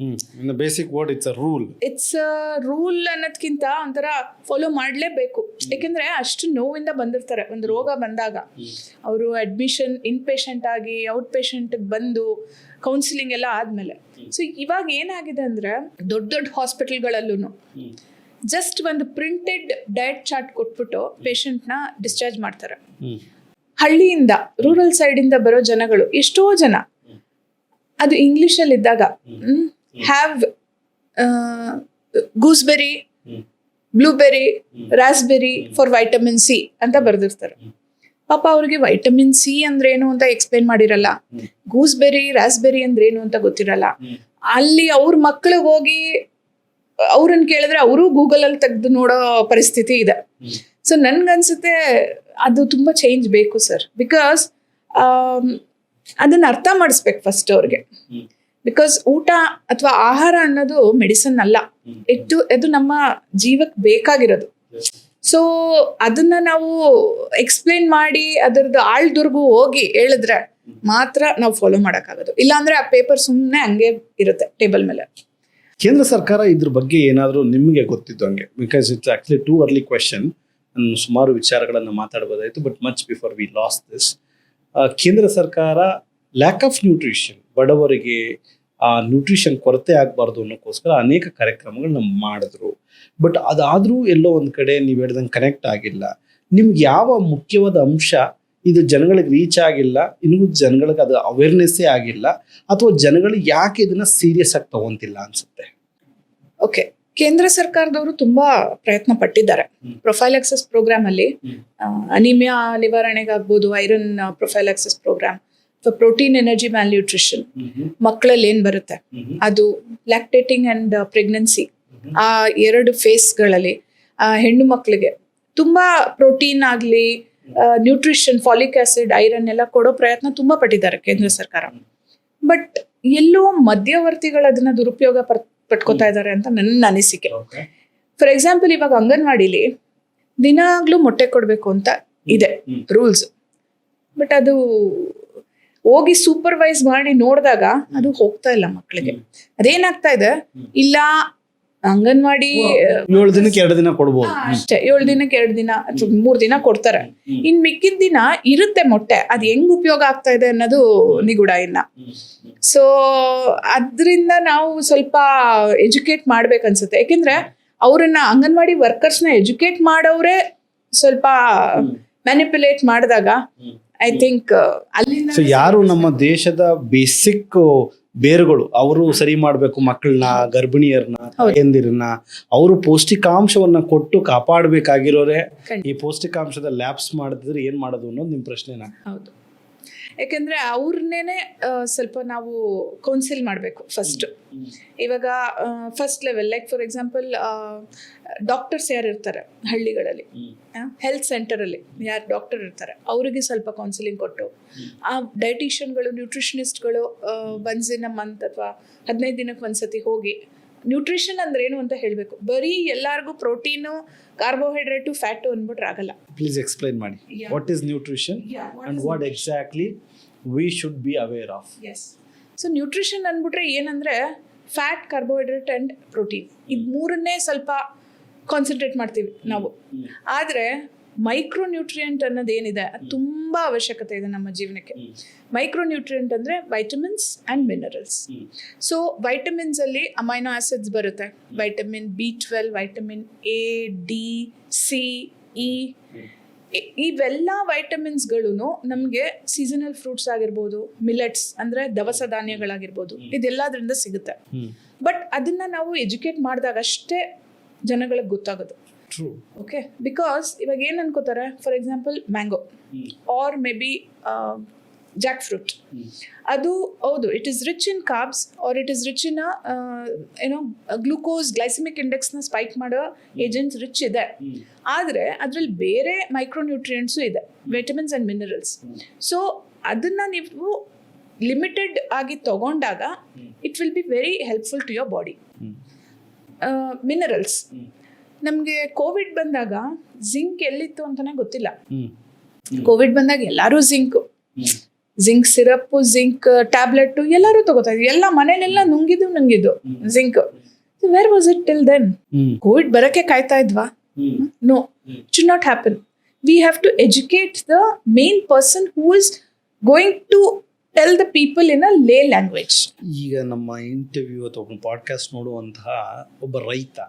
In the basic word, it's a rule. It's a rule ಅನ್ನೋದಕ್ಕಿಂತ ಒಂಥರ ಫಾಲೋ ಮಾಡಲೇಬೇಕು. ಯಾಕೆಂದ್ರೆ ಅಷ್ಟು ನೋವಿಂದ ಬಂದಿರ್ತಾರೆ. ಒಂದು ರೋಗ ಬಂದಾಗ ಅವರು ಅಡ್ಮಿಷನ್ ಇನ್ ಪೇಷಂಟ್ ಆಗಿ ಔಟ್ ಪೇಷಂಟ್ ಬಂದು ಕೌನ್ಸಿಲಿಂಗ್ ಎಲ್ಲ ಆದ್ಮೇಲೆ. ಸೊ ಇವಾಗ ಏನಾಗಿದೆ ಅಂದ್ರೆ, ದೊಡ್ಡ ಹಾಸ್ಪಿಟಲ್ಗಳಲ್ಲೂ ಜಸ್ಟ್ ಒಂದು ಪ್ರಿಂಟೆಡ್ ಡಯಟ್ ಚಾರ್ಟ್ ಕೊಟ್ಬಿಟ್ಟು ಪೇಷಂಟ್ನ ಡಿಸ್ಚಾರ್ಜ್ ಮಾಡ್ತಾರೆ. ಹಳ್ಳಿಯಿಂದ, ರೂರಲ್ ಸೈಡಿಂದ ಬರೋ ಜನಗಳು, ಎಷ್ಟೋ ಜನ ಅದು ಇಂಗ್ಲಿಷಲ್ಲಿ ಇದ್ದಾಗ have gooseberry, blueberry, raspberry for vitamin C ಅಂತ ಬರ್ದಿರ್ತಾರೆ. ಪಾಪ ಅವ್ರಿಗೆ ವೈಟಮಿನ್ ಸಿ ಅಂದ್ರೇನು ಅಂತ ಎಕ್ಸ್ಪ್ಲೇನ್ ಮಾಡಿರಲ್ಲ, ಗೂಸ್ಬೆರಿ, ರಾಸ್ಬೆರಿ ಅಂದ್ರೇನು ಅಂತ ಗೊತ್ತಿರಲ್ಲ. ಅಲ್ಲಿ ಅವ್ರ ಮಕ್ಳಿಗೆ ಹೋಗಿ ಅವ್ರನ್ನ ಕೇಳಿದ್ರೆ ಅವರು ಗೂಗಲ್ ಅಲ್ಲಿ ತೆಗೆದು ನೋಡೋ ಪರಿಸ್ಥಿತಿ ಇದೆ. ಸೊ ನನ್ಗನ್ಸುತ್ತೆ ಅದು ತುಂಬಾ ಚೇಂಜ್ ಬೇಕು ಸರ್. ಬಿಕಾಸ್ ಅದನ್ನ ಅರ್ಥ ಮಾಡಿಸ್ಬೇಕು ಫಸ್ಟ್ ಅವ್ರಿಗೆ. ಬಿಕಾಸ್ ಊಟ ಅಥವಾ ಆಹಾರ ಅನ್ನೋದು ಮೆಡಿಸಿನ್ ಅಲ್ಲ, ಅದು ನಮ್ಮ ಜೀವಕ್ಕೆ ಬೇಕಾಗಿರೋದು. ಸೊ ಅದನ್ನ ನಾವು ಎಕ್ಸ್ಪ್ಲೇನ್ ಮಾಡಿ ಅದರದ್ದು ಆಳ್ದುರ್ಗು ಹೋಗಿ ಹೇಳಿದ್ರೆ ಮಾತ್ರ ನಾವು ಫಾಲೋ ಮಾಡೋಕ್ಕಾಗೋದು. ಇಲ್ಲಾಂದ್ರೆ ಆ ಪೇಪರ್ ಸುಮ್ಮನೆ ಹಂಗೆ ಇರುತ್ತೆ ಟೇಬಲ್ ಮೇಲೆ. ಕೇಂದ್ರ ಸರ್ಕಾರ ಇದ್ರ ಬಗ್ಗೆ ಏನಾದರೂ ನಿಮಗೆ ಗೊತ್ತಿದ್ದು ಹಂಗೆ, because it's actually too early question. ನಾನು ಸುಮಾರು ವಿಚಾರಗಳನ್ನು ಮಾತಾಡ್ಬೋದಾಯಿತು, but much before we lost this. ಕೇಂದ್ರ ಸರ್ಕಾರ ಲ್ಯಾಕ್ ಆಫ್ ನ್ಯೂಟ್ರಿಷನ್, ಬಡವರಿಗೆ ಆ ನ್ಯೂಟ್ರಿಷನ್ ಕೊರತೆ ಆಗಬಾರ್ದು ಅನ್ನೋಕ್ಕೋಸ್ಕರ ಅನೇಕ ಕಾರ್ಯಕ್ರಮಗಳನ್ನ ಮಾಡಿದ್ರು. ಬಟ್ ಅದಾದರೂ ಎಲ್ಲೋ ಒಂದು ಕಡೆ ನೀವು ಹೇಳ್ದಂಗೆ ಕನೆಕ್ಟ್ ಆಗಿಲ್ಲ. ನಿಮ್ಗೆ ಯಾವ ಮುಖ್ಯವಾದ ಅಂಶ ಇದು ಜನಗಳಿಗೆ ರೀಚ್ ಆಗಿಲ್ಲ, ಇನ್ನೂ ಜನಗಳಿಗೆ ಅದು ಅವೇರ್ನೆಸ್ಸೇ ಆಗಿಲ್ಲ, ಅಥವಾ ಜನಗಳು ಯಾಕೆ ಇದನ್ನ ಸೀರಿಯಸ್ ಆಗಿ ತಗೊಂತಿಲ್ಲ ಅನ್ಸುತ್ತೆ? ಓಕೆ, ಕೇಂದ್ರ ಸರ್ಕಾರದವರು ತುಂಬಾ ಪ್ರಯತ್ನ ಪಟ್ಟಿದ್ದಾರೆ. ಪ್ರೊಫೈಲಾಕ್ಸಿಸ್ ಪ್ರೋಗ್ರಾಮ್ ಅಲ್ಲಿ ಅನಿಮಿಯಾ ನಿವಾರಣೆಗಾಗ್ಬೋದು, iron prophylaxis program, protein energy malnutrition, ಮಕ್ಕಳಲ್ಲಿ ಏನ್ ಬರುತ್ತೆ ಅದು, ಲ್ಯಾಕ್ಟೇಟಿಂಗ್ ಅಂಡ್ ಪ್ರೆಗ್ನೆನ್ಸಿ, ಆ 2 ಫೇಸ್ಗಳಲ್ಲಿ ಹೆಣ್ಣು ಮಕ್ಕಳಿಗೆ ತುಂಬಾ ಪ್ರೋಟೀನ್ ಆಗ್ಲಿ, ನ್ಯೂಟ್ರಿಷನ್, ಫಾಲಿಕ್ ಆಸಿಡ್, ಐರನ್ ಎಲ್ಲ ಕೊಡೋ ಪ್ರಯತ್ನ ತುಂಬಾ ಪಟ್ಟಿದ್ದಾರೆ ಕೇಂದ್ರ ಸರ್ಕಾರ. ಬಟ್ ಎಲ್ಲೋ ಮಧ್ಯವರ್ತಿಗಳು ಅದನ್ನ ದುರುಪಯೋಗ ಕಟ್ಕೋತಾ ಇದ್ದಾರೆ ಅಂತ ನನ್ನ ಅನಿಸಿಕೆ. ಫಾರ್ ಎಕ್ಸಾಂಪಲ್, ಇವಾಗ ಅಂಗನವಾಡಿಲಿ ದಿನಾಗ್ಲೂ ಮೊಟ್ಟೆ ಕೊಡಬೇಕು ಅಂತ ಇದೆ ರೂಲ್ಸ್. ಬಟ್ ಅದು ಹೋಗಿ ಸೂಪರ್ವೈಸ್ ಮಾಡಿ ನೋಡಿದಾಗ ಅದು ಹೋಗ್ತಾ ಇಲ್ಲ ಮಕ್ಕಳಿಗೆ. ಅದೇನಾಗ್ತಾ ಇದೆ, ಇಲ್ಲ ಅಂಗನವಾಡಿ 7 ದಿನಕ್ಕೆ 2 ದಿನ ಕೊಡ್ಬೋದು ಅಷ್ಟೇ, 7 ದಿನಕ್ಕೆ 2 ದಿನ ಅಥವಾ 3 ದಿನ ಕೊಡ್ತಾರೆ. ಇನ್ ಮಿಕ್ಕಿದ ದಿನ ಇರುತ್ತೆ ಮೊಟ್ಟೆ, ಅದು ಹೆಂಗ್ ಉಪಯೋಗ ಆಗ್ತಾ ಇದೆ ಅನ್ನೋದು ನಿಗೂಢ ಇನ್ನ. ಸೊ ಅದರಿಂದ ನಾವು ಸ್ವಲ್ಪ ಎಜುಕೇಟ್ ಮಾಡ್ಬೇಕನ್ಸುತ್ತೆ. ಯಾಕೆಂದ್ರೆ ಅವ್ರನ್ನ ಅಂಗನವಾಡಿ ವರ್ಕರ್ಸ್ನ ಎಜುಕೇಟ್ ಮಾಡೋರೇ ಸ್ವಲ್ಪ ಮ್ಯಾನಿಪ್ಯುಲೇಟ್ ಮಾಡಿದಾಗ ಐ ಥಿಂಕ್ ಅಲ್ಲಿಂದ ಸೊ ಯಾರು ನಮ್ಮ ದೇಶದ ಬೇಸಿಕ್ ಬೇರುಗಳು ಅವರು ಸರಿ ಮಾಡಬೇಕು, ಮಕ್ಕಳನ್ನ, ಗರ್ಭಿಣಿಯರನ್ನ, ತಾಯಂದಿರನ್ನ ಅವರು ಪೌಷ್ಟಿಕಾಂಶವನ್ನ ಕೊಟ್ಟು ಕಾಪಾಡಬೇಕಾಗಿರೋರೆ ಈ ಪೌಷ್ಟಿಕಾಂಶದ ಲ್ಯಾಬ್ಸ್ ಮಾಡಿದ್ರೆ ಏನ್ ಮಾಡೋದು ಅನ್ನೋದು ನಿಮ್ ಪ್ರಶ್ನೆನಾ? ಹೌದು. ಯಾಕೆಂದ್ರೆ ಅವ್ರನ್ನೇನೆ ಸ್ವಲ್ಪ ನಾವು ಕೌನ್ಸಿಲ್ ಮಾಡಬೇಕು ಫಸ್ಟ್. ಇವಾಗ first level, like for example doctors ಯಾರು ಇರ್ತಾರೆ ಹಳ್ಳಿಗಳಲ್ಲಿ, ಹೆಲ್ತ್ ಸೆಂಟರಲ್ಲಿ ಯಾರು ಡಾಕ್ಟರ್ ಇರ್ತಾರೆ ಅವರಿಗೆ ಸ್ವಲ್ಪ ಕೌನ್ಸಿಲಿಂಗ್ ಕೊಟ್ಟು, ಆ ಡೈಟಿಷಿಯನ್ಗಳು, ನ್ಯೂಟ್ರಿಷನಿಸ್ಟ್ಗಳು ಒನ್ಸ್ ಇನ್ ಅ ಮಂತ್ ಅಥವಾ 15 ದಿನಕ್ಕೆ ಒಂದ್ಸತಿ ಹೋಗಿ ನ್ಯೂಟ್ರಿಷನ್ ಅಂದ್ರೆ ಏನು ಅಂತ ಹೇಳಬೇಕು. ಬರೀ ಎಲ್ಲರಿಗೂ ಪ್ರೋಟೀನು, ಕಾರ್ಬೋಹೈಡ್ರೇಟು, ಫ್ಯಾಟು ಅಂದ್ಬಿಟ್ರೆ ಆಗಲ್ಲ. ಪ್ಲೀಸ್ ಎಕ್ಸ್ಪ್ಲೈನ್ ಮಾಡಿ, what is nutrition and what exactly we should be aware of. So nutrition ಅಂದ್ಬಿಟ್ರೆ ಏನಂದ್ರೆ ಫ್ಯಾಟ್, ಕಾರ್ಬೋಹೈಡ್ರೇಟ್ ಅಂಡ್ ಪ್ರೋಟೀನ್, ಇದು ಮೂರನ್ನೇ ಸ್ವಲ್ಪ ಕಾನ್ಸಂಟ್ರೇಟ್ ಮಾಡ್ತೀವಿ ನಾವು. ಆದರೆ ಮೈಕ್ರೋ ನ್ಯೂಟ್ರಿಯೆಂಟ್ ಅನ್ನೋದು ಏನಿದೆ ಅದು ತುಂಬ ಅವಶ್ಯಕತೆ ಇದೆ ನಮ್ಮ ಜೀವನಕ್ಕೆ. ಮೈಕ್ರೋ ನ್ಯೂಟ್ರಿಯೆಂಟ್ ಅಂದರೆ vitamins and minerals. So vitamins ಅಲ್ಲಿ ಅಮೈನೋ ಆಸಿಡ್ಸ್ ಬರುತ್ತೆ, vitamin B12, vitamin A, D, C, E. ಇವೆಲ್ಲ ವೈಟಮಿನ್ಸ್ಗಳು ನಮಗೆ ಸೀಸನಲ್ ಫ್ರೂಟ್ಸ್ ಆಗಿರ್ಬೋದು, ಮಿಲೆಟ್ಸ್ ಅಂದರೆ ದವಸ ಧಾನ್ಯಗಳಾಗಿರ್ಬೋದು, ಇದೆಲ್ಲದರಿಂದ ಸಿಗುತ್ತೆ. ಬಟ್ ಅದನ್ನ ನಾವು ಎಜುಕೇಟ್ ಮಾಡಿದಾಗ ಅಷ್ಟೇ ಜನಗಳಿಗೆ ಗೊತ್ತಾಗೋದು. ಓಕೆ, ಬಿಕಾಸ್ ಇವಾಗ ಏನು ಅನ್ಕೋತಾರೆ, for example mango or maybe jackfruit, ಅದು ಹೌದು it is rich in carbs or it is rich in ಏನೋ ಗ್ಲೂಕೋಸ್, ಗ್ಲೈಸಮಿಕ್ ಇಂಡೆಕ್ಸ್ನ ಸ್ಪೈಕ್ ಮಾಡೋ ಏಜೆಂಟ್ಸ್ ರಿಚ್ ಇದೆ. ಆದರೆ ಅದರಲ್ಲಿ ಬೇರೆ ಮೈಕ್ರೋನ್ಯೂಟ್ರಿಯೆಂಟ್ಸು ಇದೆ, ವಿಟಮಿನ್ಸ್ ಆ್ಯಂಡ್ ಮಿನರಲ್ಸ್. ಸೊ ಅದನ್ನು ನೀವು ಲಿಮಿಟೆಡ್ ಆಗಿ ತಗೊಂಡಾಗ it will be very helpful to your body. Minerals, ನಮಗೆ ಕೋವಿಡ್ ಬಂದಾಗ ಜಿಂಕ್ ಎಲ್ಲಿತ್ತು ಅಂತಾನೆ ಗೊತ್ತಿಲ್ಲ. ಕೋವಿಡ್ ಬಂದಾಗ ಎಲ್ಲರೂ ಜಿಂಕ್ ಸಿರಪ್, ಜಿಂಕ್ ಟ್ಯಾಬ್ಲೆಟ್ ಎಲ್ಲರೂ ತಗೋತಾ ಇದ್ವಿ. ಎಲ್ಲ ಮನೇಲೆಲ್ಲ ನುಂಗಿದ್ದು zinc. Where was it till then? COVID ಬರಕ್ಕೆ ಕಾಯ್ತಾ ಇದ್ವಾ? No, it should not happen. We have to educate the main person who is going to tell the people in a lay language. ಈಗ ನಮ್ಮ ಇಂಟರ್ವ್ಯೂ ಅಥವಾ podcast ನೋಡುವಂತಹ ಒಬ್ಬ ರೈತ,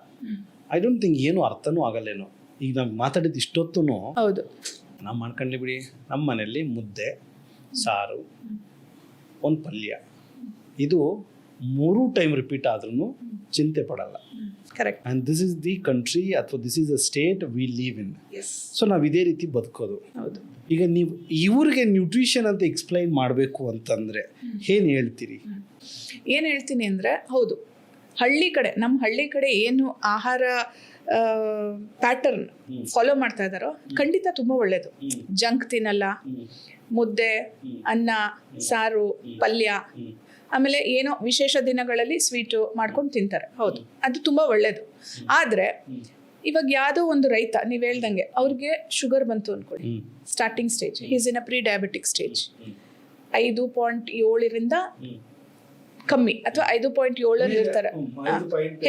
I don't think ಏನು ಅರ್ಥನೂ ಆಗಲ್ಲೇನೋ. ಈಗ ನಾವು ಮಾತಾಡಿದ್ದು ಇಷ್ಟೊತ್ತು ಹೌದು, ನಾವು ಮಾಡ್ಕೊಂಡ್ಲಿ ಬಿಡಿ, ನಮ್ಮ ಮನೆಯಲ್ಲಿ ಮುದ್ದೆ, ಸಾರು, ಒಂದು ಪಲ್ಯ, ಇದು 3 ಟೈಮ್ ರಿಪೀಟ್ ಆದ್ರೂ ಚಿಂತೆ ಪಡಲ್ಲ. Correct. And this is the country ಅಥವಾ this is the state we live in. So ನಾವು ಇದೇ ರೀತಿ ಬದುಕೋದು. ಹೌದು. ಈಗ ನೀವು ಇವ್ರಿಗೆ ನ್ಯೂಟ್ರಿಷನ್ ಅಂತ ಎಕ್ಸ್ಪ್ಲೈನ್ ಮಾಡಬೇಕು ಅಂತಂದರೆ ಏನು ಹೇಳ್ತೀರಿ? ಏನು ಹೇಳ್ತೀನಿ ಅಂದರೆ, ಹೌದು ನಮ್ಮ ಹಳ್ಳಿ ಕಡೆ ಏನು ಆಹಾರ ಪ್ಯಾಟರ್ನ್ ಫಾಲೋ ಮಾಡ್ತಾ ಇದ್ದಾರೋ ಖಂಡಿತ ತುಂಬ ಒಳ್ಳೆಯದು. ಜಂಕ್ ತಿನ್ನಲ್ಲ, ಮುದ್ದೆ, ಅನ್ನ, ಸಾರು, ಪಲ್ಯ, ಆಮೇಲೆ ಏನೋ ವಿಶೇಷ ದಿನಗಳಲ್ಲಿ ಸ್ವೀಟು ಮಾಡ್ಕೊಂಡು ತಿಂತಾರೆ. ಹೌದು, ಅದು ತುಂಬ ಒಳ್ಳೆಯದು. ಆದರೆ ಇವಾಗ ಯಾವುದೋ ಒಂದು ರೈತ, ನೀವು ಹೇಳ್ದಂಗೆ ಅವ್ರಿಗೆ ಶುಗರ್ ಬಂತು ಅಂದ್ಕೊಳ್ಳಿ, starting stage, is in a pre diabetic stage, 5.7 ಕಮ್ಮಿ ಅಥವಾ 5.7 ಇರ್ತಾರೆ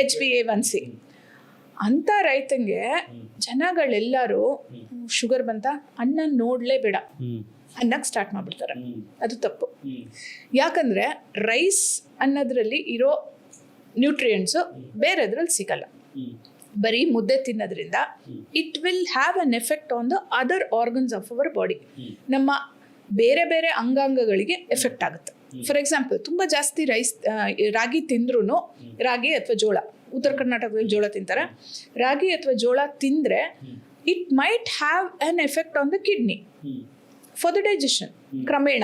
HbA1c. ಅಂತ ರೈತಂಗೆ ಜನಗಳೆಲ್ಲರೂ ಶುಗರ್ ಬಂತ ಅನ್ನ ನೋಡ್ಲೇಬೇಡ ಅನ್ನಕ್ಕೆ ಸ್ಟಾರ್ಟ್ ಮಾಡ್ಬಿಡ್ತಾರೆ. ಅದು ತಪ್ಪು. ಯಾಕಂದ್ರೆ ರೈಸ್ ಅನ್ನೋದ್ರಲ್ಲಿ ಇರೋ ನ್ಯೂಟ್ರಿಯೆಂಟ್ಸು ಬೇರೆದ್ರಲ್ಲಿ ಸಿಗಲ್ಲ. ಬರೀ ಮುದ್ದೆ ತಿನ್ನೋದ್ರಿಂದ it will have an effect on the other organs of our body. ನಮ್ಮ ಬೇರೆ ಬೇರೆ ಅಂಗಾಂಗಗಳಿಗೆ ಎಫೆಕ್ಟ್ ಆಗುತ್ತೆ. ಫಾರ್ ಎಕ್ಸಾಂಪಲ್, ತುಂಬ ಜಾಸ್ತಿ ರಾಗಿ ತಿಂದ್ರೂ, ರಾಗಿ ಅಥವಾ ಜೋಳ, ಉತ್ತರ ಕರ್ನಾಟಕದಲ್ಲಿ ಜೋಳ ತಿಂತಾರೆ, ರಾಗಿ ಅಥವಾ ಜೋಳ ತಿಂದರೆ it might have an effect on the kidney for the digestion. ಕ್ರಮೇಣ,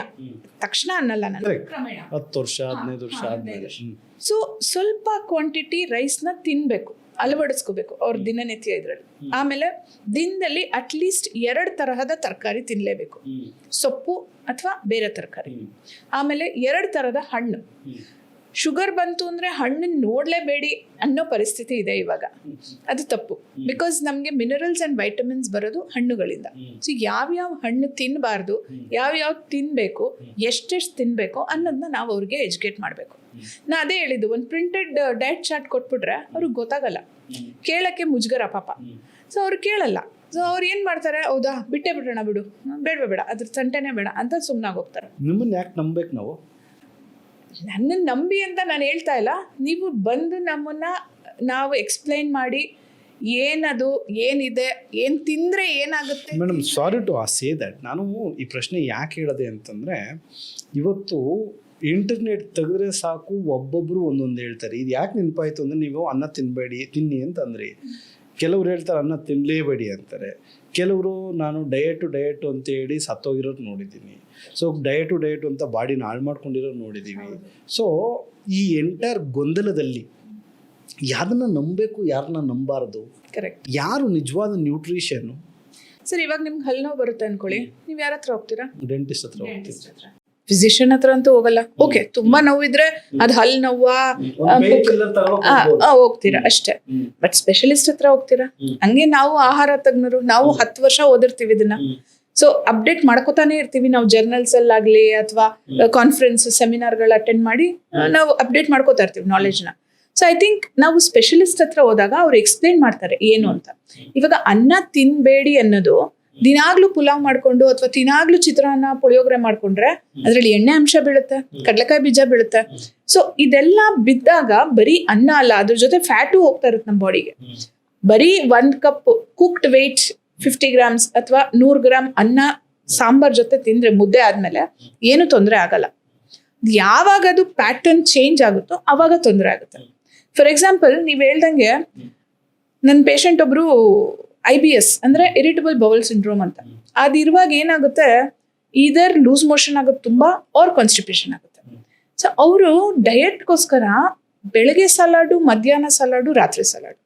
ತಕ್ಷಣ ಅನ್ನಲ್ಲ ನಾನು, ಕ್ರಮೇಣ 10 ವರ್ಷ 15 ವರ್ಷ ಆದ್ಮೇಲೆ. ಸೊ ಸ್ವಲ್ಪ ಕ್ವಾಂಟಿಟಿ ರೈಸ್ನ ತಿನ್ನಬೇಕು, ಅಳವಡಿಸ್ಕೋಬೇಕು ಅವ್ರ ದಿನನಿತ್ಯ ಇದರಲ್ಲಿ. ಆಮೇಲೆ ದಿನದಲ್ಲಿ ಅಟ್ಲೀಸ್ಟ್ 2 ತರಹದ ತರಕಾರಿ ತಿನ್ನಲೇಬೇಕು, ಸೊಪ್ಪು ಅಥವಾ ಬೇರೆ ತರಕಾರಿ. ಆಮೇಲೆ 2 ಥರದ ಹಣ್ಣು, ಶುಗರ್ ಬಂತು ಅಂದರೆ ಹಣ್ಣನ್ನು ನೋಡಲೇಬೇಡಿ ಅನ್ನೋ ಪರಿಸ್ಥಿತಿ ಇದೆ ಇವಾಗ. ಅದು ತಪ್ಪು. ಬಿಕಾಸ್ ನಮಗೆ ಮಿನರಲ್ಸ್ ಆ್ಯಂಡ್ ವೈಟಮಿನ್ಸ್ ಬರೋದು ಹಣ್ಣುಗಳಿಂದ. ಸೊ ಯಾವ್ಯಾವ ಹಣ್ಣು ತಿನ್ನಬಾರ್ದು, ಯಾವ್ಯಾವ ತಿನ್ನಬೇಕು, ಎಷ್ಟೆಷ್ಟು ತಿನ್ನಬೇಕು ಅನ್ನೋದನ್ನ ನಾವು ಅವ್ರಿಗೆ ಎಜುಕೇಟ್ ಮಾಡಬೇಕು. ನಾ ಅದೇ ಹೇಳಿದ್ದು, ಒಂದು ಪ್ರಿಂಟೆಡ್ ಡಯಟ್ ಚಾರ್ಟ್ ಕೊಟ್ಬಿಟ್ರೆ ಅವ್ರಿಗೆ ಗೊತ್ತಾಗಲ್ಲ, ಕೇಳೋಕ್ಕೆ ಮುಜುಗರ ಪಾಪ. ಸೊ ಅವ್ರು ಕೇಳಲ್ಲ. ಸೊ ಅವ್ರು ಏನು ಮಾಡ್ತಾರೆ, ಹೌದಾ ಬಿಟ್ಟೇ ಬಿಡೋಣ, ಬಿಡು, ಬೇಡ ಅದ್ರ ತಂಟೆನೇ ಬೇಡ ಅಂತ ಸುಮ್ಮನಾಗಿ ಹೋಗ್ತಾರೆ. ನಿಮ್ಮನ್ನ ಯಾಕೆ ನಂಬೇಕು ನಾವು? ನನ್ನನ್ನು ನಂಬಿ ಅಂತ ನಾನು ಹೇಳ್ತಾ ಇಲ್ಲ. ನೀವು ಬಂದು ನಾವು ಎಕ್ಸ್ಪ್ಲೈನ್ ಮಾಡಿ ಏನದು, ಏನಿದೆ, ಏನು ತಿಂದರೆ ಏನಾಗುತ್ತೆ. Madam, sorry to say that. ನಾನು ಈ ಪ್ರಶ್ನೆ ಯಾಕೆ ಹೇಳಿದೆ ಅಂತಂದರೆ, ಇವತ್ತು ಇಂಟರ್ನೆಟ್ ತೆಗೆದ್ರೆ ಸಾಕು ಒಬ್ಬೊಬ್ಬರು ಒಂದೊಂದು ಹೇಳ್ತಾರೆ. ಇದು ಯಾಕೆ ನೆನಪಾಯಿತು ಅಂದರೆ, ನೀವು ಅನ್ನ ತಿನ್ನಿ ಅಂತಂದ್ರಿ. ಕೆಲವ್ರು ಹೇಳ್ತಾರೆ ಅನ್ನ ತಿನ್ನಲೇಬೇಡಿ ಅಂತಾರೆ. ಕೆಲವರು ನಾನು ಡಯಟು ಅಂತೇಳಿ ಸತ್ತೋಗಿರೋದು ನೋಡಿದ್ದೀನಿ. ಸೊ ಡಯಟು ಅಂತ ಬಾಡಿನ ಹಾಳು ಮಾಡ್ಕೊಂಡಿರೋದು ನೋಡಿದ್ದೀವಿ. ಸೊ ಈ ಎಂಟೈರ್ ಗೊಂದಲದಲ್ಲಿ ಯಾರನ್ನ ನಂಬಬೇಕು, ಯಾರನ್ನ ನಂಬಾರದು, ಕರೆಕ್ಟ್, ಯಾರು ನಿಜವಾದ ನ್ಯೂಟ್ರಿಷನ್ನು? ಸರ್ ಇವಾಗ ನಿಮ್ಗೆ ಹಲ್ಲು ನೋವು ಬರುತ್ತೆ ಅನ್ಕೊಳ್ಳಿ, ನೀವು ಯಾರ ಹತ್ರ ಹೋಗ್ತೀರಾ? ಡೆಂಟಿಸ್ಟ್ ಹತ್ರ ಹೋಗ್ತೀವಿ. ಫಿಸಿಷಿಯನ್ ಹತ್ರ ಅಂತೂ ಹೋಗಲ್ಲ. ಓಕೆ, ತುಂಬಾ ನೋವಿದ್ರೆ ಅದು ಹಲ್ಲು ನೋವಾ ಹೋಗ್ತೀರಾ ಅಷ್ಟೇ. ಬಟ್ ಸ್ಪೆಷಲಿಸ್ಟ್ ಹತ್ರ ಹೋಗ್ತೀರಾ. ಹಂಗೆ ನಾವು ಆಹಾರ ತಜ್ಞರು, ನಾವು 10 ವರ್ಷ ಓದಿರ್ತೀವಿ ಇದನ್ನ. ಸೊ ಅಪ್ಡೇಟ್ ಮಾಡ್ಕೋತಾನೆ ಇರ್ತೀವಿ ನಾವು, ಜರ್ನಲ್ಸ್ ಅಲ್ಲಾಗ್ಲಿ ಅಥವಾ ಕಾನ್ಫರೆನ್ಸ್ ಸೆಮಿನಾರ್ಗಳು ಅಟೆಂಡ್ ಮಾಡಿ ನಾವು ಅಪ್ಡೇಟ್ ಮಾಡ್ಕೋತಾ ಇರ್ತೀವಿ ನಾಲೆಜ್ನ. ಸೊ ಐ ಥಿಂಕ್ ನಾವು ಸ್ಪೆಷಲಿಸ್ಟ್ ಹತ್ರ ಹೋದಾಗ ಅವ್ರು ಎಕ್ಸ್ಪ್ಲೇನ್ ಮಾಡ್ತಾರೆ ಏನು ಅಂತ. ಇವಾಗ ಅನ್ನ ತಿನ್ಬೇಡಿ ಅನ್ನೋದು, ದಿನಾಗ್ಲೂ ಪುಲಾವ್ ಮಾಡ್ಕೊಂಡು ಅಥವಾ ದಿನಾಗ್ಲೂ ಚಿತ್ರಾನ್ನ ಪುಳಿಯೋಗರೆ ಮಾಡ್ಕೊಂಡ್ರೆ ಅದ್ರಲ್ಲಿ ಎಣ್ಣೆ ಅಂಶ ಬೀಳುತ್ತೆ, ಕಡಲೆಕಾಯಿ ಬೀಜ ಬೀಳುತ್ತೆ. ಸೊ ಇದೆಲ್ಲ ಬಿದ್ದಾಗ ಬರೀ ಅನ್ನ ಅಲ್ಲ, ಅದ್ರ ಜೊತೆ ಫ್ಯಾಟು ಹೋಗ್ತಾ ಇರುತ್ತೆ ನಮ್ಮ ಬಾಡಿಗೆ. ಬರೀ 1 ಕಪ್ ಕುಕ್ಡ್ ವೆಯ್ಟ್ 50 ಗ್ರಾಮ್ಸ್ ಅಥವಾ 100 ಗ್ರಾಮ್ ಅನ್ನ ಸಾಂಬಾರ್ ಜೊತೆ ತಿಂದ್ರೆ ಮುದ್ದೆ ಆದ್ಮೇಲೆ ಏನು ತೊಂದರೆ ಆಗಲ್ಲ. ಯಾವಾಗ ಅದು ಪ್ಯಾಟರ್ನ್ ಚೇಂಜ್ ಆಗುತ್ತೋ ಅವಾಗ ತೊಂದರೆ ಆಗುತ್ತೆ. ಫಾರ್ ಎಕ್ಸಾಂಪಲ್, ನೀವು ಹೇಳ್ದಂಗೆ ನನ್ನ ಪೇಷಂಟ್ ಒಬ್ರು IBS ಅಂದ್ರೆ ಇರಿಟಬಲ್ ಬೌಲ್ ಸಿಂಡ್ರೋಮ್ ಅಂತ. ಅದಿರುವಾಗ ಏನಾಗುತ್ತೆ, ಇದರ್ ಲೂಸ್ ಮೋಷನ್ ಆಗುತ್ತೆ ತುಂಬಾ, ಆರ್ ಕಾನ್ಸ್ಟಿಪೇಷನ್ ಆಗುತ್ತೆ. ಸೊ ಅವರು ಡಯಟ್ಗೋಸ್ಕರ ಬೆಳಗ್ಗೆ ಸಲಾಡು, ಮಧ್ಯಾಹ್ನ ಸಲಾಡು, ರಾತ್ರಿ ಸಲಾಡು,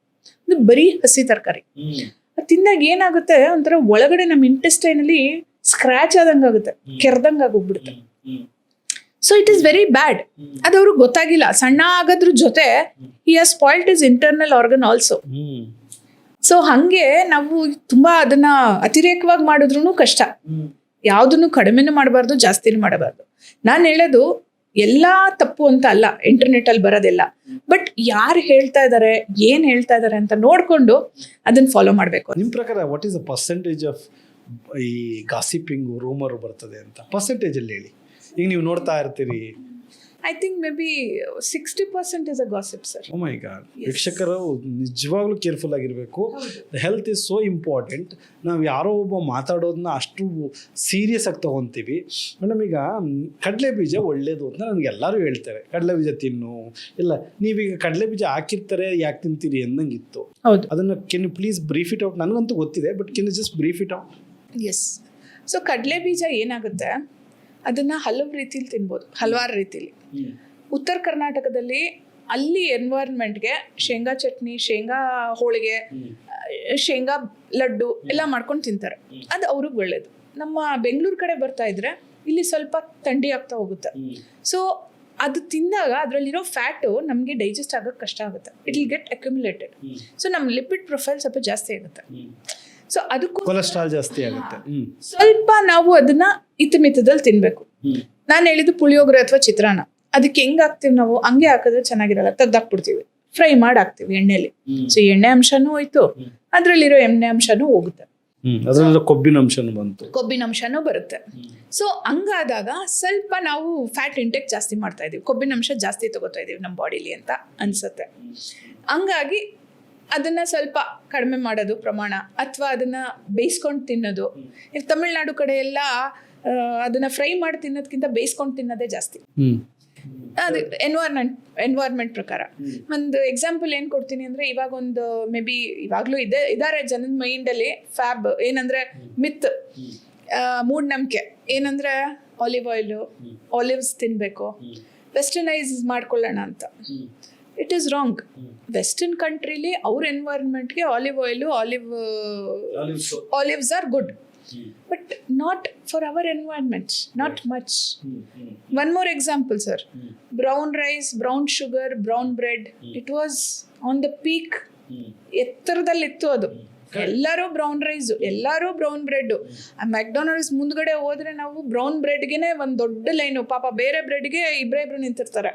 ಅದು ಬರೀ ಹಸಿ ತರಕಾರಿ ತಿಂದಾಗ ಏನಾಗುತ್ತೆ, ಒಂಥರ ಒಳಗಡೆ ನಮ್ಮ ಇಂಟೆಸ್ಟೈನ್ ಅಲ್ಲಿ ಸ್ಕ್ರಾಚ್ ಆದಂಗೆ ಆಗುತ್ತೆ, ಕೆರೆದಂಗೆ ಆಗೋಗ್ಬಿಡುತ್ತೆ. So it is very bad. ಅದು ಅವ್ರಿಗೆ ಗೊತ್ತಾಗಿಲ್ಲ. ಸಣ್ಣ ಆಗೋದ್ರ ಜೊತೆ he has spoiled his internal organ also. So ಹಂಗೆ ನಾವು ತುಂಬಾ ಅದನ್ನ ಅತಿರೇಕವಾಗಿ ಮಾಡಿದ್ರು ಕಷ್ಟ. ಯಾವುದನ್ನು ಕಡಿಮೆನೂ ಮಾಡಬಾರ್ದು, ಜಾಸ್ತಿನೂ ಮಾಡಬಾರ್ದು. ನಾನು ಹೇಳೋದು ಎಲ್ಲಾ ತಪ್ಪು ಅಂತ ಅಲ್ಲ, ಇಂಟರ್ನೆಟ್ ಅಲ್ಲಿ ಬರೋದೆಲ್ಲ. ಬಟ್ ಯಾರು ಹೇಳ್ತಾ ಇದ್ದಾರೆ, ಏನ್ ಹೇಳ್ತಾ ಇದ್ದಾರೆ ಅಂತ ನೋಡ್ಕೊಂಡು ಅದನ್ನ ಫಾಲೋ ಮಾಡ್ಬೇಕು. ನಿಮ್ಮ ಪ್ರಕಾರ what is the percentage of ಈ ಗಾಸಿಪಿಂಗ್ ರೂಮರ್ ಬರ್ತದೆ ಅಂತ ಪರ್ಸೆಂಟೇಜ್ ಅಲ್ಲಿ ಹೇಳಿ. ಈಗ ನೀವು ನೋಡ್ತಾ ಇರ್ತೀರಿ, I think maybe 60% is a gossip sir. Oh my god. ವೀಕ್ಷಕರು ನಿಜವಾಗ್ಲೂ ಕೇರ್ಫುಲ್ ಆಗಿರಬೇಕು. Health is so important. ನಾವು ಯಾರೋ ಒಬ್ಬ ಮಾತಾಡೋದನ್ನ ಅಷ್ಟು ಸೀರಿಯಸ್ ಆಗಿ ತೊಗೊತೀವಿ. ಮೇಡಮ್, ಈಗ ಕಡಲೆ ಬೀಜ ಒಳ್ಳೇದು ಅಂತ ನನಗೆ ಎಲ್ಲರೂ ಹೇಳ್ತಾರೆ, ಕಡಲೆ ಬೀಜ ತಿನ್ನು. ಇಲ್ಲ, ನೀವೀಗ ಕಡಲೆ ಬೀಜ ಹಾಕಿರ್ತಾರೆ, ಯಾಕೆ ತಿಂತೀರಿ ಅನ್ನಂಗಿತ್ತು. ಹೌದು, ಅದನ್ನು can you please brief it out? ನನಗಂತೂ ಗೊತ್ತಿದೆ, but can you just brief it out? Yes. So ಕಡಲೆ ಬೀಜ ಏನಾಗುತ್ತೆ, ಅದನ್ನ ಹಲವಾರು ರೀತಿಲಿ ತಿನ್ಬೋದು, ಹಲವಾರು ರೀತಿಲಿ. ಉತ್ತರ ಕರ್ನಾಟಕದಲ್ಲಿ ಅಲ್ಲಿ ಎನ್ವೈರನ್ಮೆಂಟ್ಗೆ ಶೇಂಗಾ ಚಟ್ನಿ, ಶೇಂಗಾ ಹೋಳಿಗೆ, ಶೇಂಗಾ ಲಡ್ಡು ಎಲ್ಲ ಮಾಡ್ಕೊಂಡು ತಿಂತಾರೆ. ಅದು ಅವ್ರಿಗೆ ಒಳ್ಳೇದು. ನಮ್ಮ ಬೆಂಗಳೂರು ಕಡೆ ಬರ್ತಾ ಇದ್ರೆ ಇಲ್ಲಿ ಸ್ವಲ್ಪ ಥಂಡಿ ಆಗ್ತಾ ಹೋಗುತ್ತೆ. ಸೊ ಅದು ತಿಂದಾಗ ಅದರಲ್ಲಿರೋ ಫ್ಯಾಟು ನಮಗೆ ಡೈಜೆಸ್ಟ್ ಆಗೋಕ್ಕೆ ಕಷ್ಟ ಆಗುತ್ತೆ. It will get accumulated. So ನಮ್ಮ ಲಿಪಿಡ್ ಪ್ರೊಫೈಲ್ ಸ್ವಲ್ಪ ಜಾಸ್ತಿ ಆಗುತ್ತೆ. ಸೊ ಅದಕ್ಕೂ ಕೊಲೆಸ್ಟ್ರಾಲ್ ಜಾಸ್ತಿ ಆಗುತ್ತೆ. ಸ್ವಲ್ಪ ನಾವು ಅದನ್ನ ಇತಿಮಿತದಲ್ಲಿ ತಿನ್ಬೇಕು. ನಾನು ಹೇಳಿದ್ದು ಪುಳಿಯೋಗರೆ ಅಥವಾ ಚಿತ್ರಾನ್ನ, ಅದಕ್ಕೆ ಹೆಂಗ್ ಹಾಕ್ತಿವಿ ನಾವು, ಹಂಗೆ ಹಾಕಿದ್ರೆ ಚೆನ್ನಾಗಿರಲ್ಲ, ತೆಗ್ದಾಕ್ಬಿಡ್ತೀವಿ, ಫ್ರೈ ಮಾಡಿ ಹಾಕ್ತಿವಿ ಎಣ್ಣೆಲಿ. ಸೊ ಎಣ್ಣೆ ಅಂಶನೂ ಹೋಯ್ತು, ಅದ್ರಲ್ಲಿರೋ ಎಣ್ಣೆ ಅಂಶನೂ ಹೋಗುತ್ತೆ, ಅದರಲ್ಲಿರೋ ಕೊಬ್ಬಿನ ಅಂಶನೂ ಬಂತು, ಕೊಬ್ಬಿನ ಅಂಶನೂ ಬರುತ್ತೆ. ಸೊ ಹಂಗಾದಾಗ ಸ್ವಲ್ಪ ನಾವು ಫ್ಯಾಟ್ ಇಂಟೆಕ್ ಜಾಸ್ತಿ ಮಾಡ್ತಾ ಇದೀವಿ, ಕೊಬ್ಬಿನ ಅಂಶ ಜಾಸ್ತಿ ತಗೋತಾ ಇದೀವಿ ನಮ್ಮ ಬಾಡಿಲಿ ಅಂತ ಅನ್ಸುತ್ತೆ. ಹಂಗಾಗಿ ಅದನ್ನ ಸ್ವಲ್ಪ ಕಡಿಮೆ ಮಾಡೋದು ಪ್ರಮಾಣ, ಅಥವಾ ಅದನ್ನ ಬೇಯಿಸ್ಕೊಂಡು ತಿನ್ನೋದು. ಈಗ ತಮಿಳ್ನಾಡು ಕಡೆ ಎಲ್ಲ ಅದನ್ನ ಫ್ರೈ ಮಾಡಿ ತಿನ್ನೋದಕ್ಕಿಂತ ಬೇಯಿಸ್ಕೊಂಡು ತಿನ್ನೋದೇ ಜಾಸ್ತಿ. ಅದು ಎನ್ವೈರ್ಮೆಂಟ್ ಪ್ರಕಾರ. ಒಂದು ಎಕ್ಸಾಂಪಲ್ ಏನ್ ಕೊಡ್ತೀನಿ ಅಂದ್ರೆ, ಇವಾಗ ಒಂದು ಮೇ ಬಿ ಇವಾಗ್ಲೂ ಇದಾರೆ ಜನದ ಮೈಂಡಲ್ಲಿ ಫ್ಯಾಬ್ ಏನಂದ್ರೆ ಮಿತ್, ಮೂಢನಂಬಿಕೆ ಏನಂದ್ರೆ ಆಲಿವ್ ಆಯಿಲು, ಆಲಿವ್ಸ್ ತಿನ್ಬೇಕು, ವೆಸ್ಟರ್ನೈಸ್ ಮಾಡ್ಕೊಳ್ಳೋಣ ಅಂತ. It is wrong. ವೆಸ್ಟರ್ನ್ ಕಂಟ್ರಿಲಿ ಅವ್ರ ಎನ್ವೈರನ್ಮೆಂಟ್ಗೆ olive oil, olives are good. But not for our environment, not much. One more example sir, brown rice, brown sugar, brown bread, it was on the peak, ಎತ್ತರದಲ್ಲಿತ್ತು ಅದು. ಎಲ್ಲರೂ brown rice, ಎಲ್ಲರೂ brown bread. ಆ McDonald's ಮುಂದ್ಗಡೆ ಹೋದ್ರೆ ನಾವು brown ಬ್ರೆಡ್ಗೆನೆ ಒಂದು ದೊಡ್ಡ ಲೈನು, ಪಾಪ ಬೇರೆ ಬ್ರೆಡ್ಗೆ ಇಬ್ರು ನಿಂತಿರ್ತಾರೆ.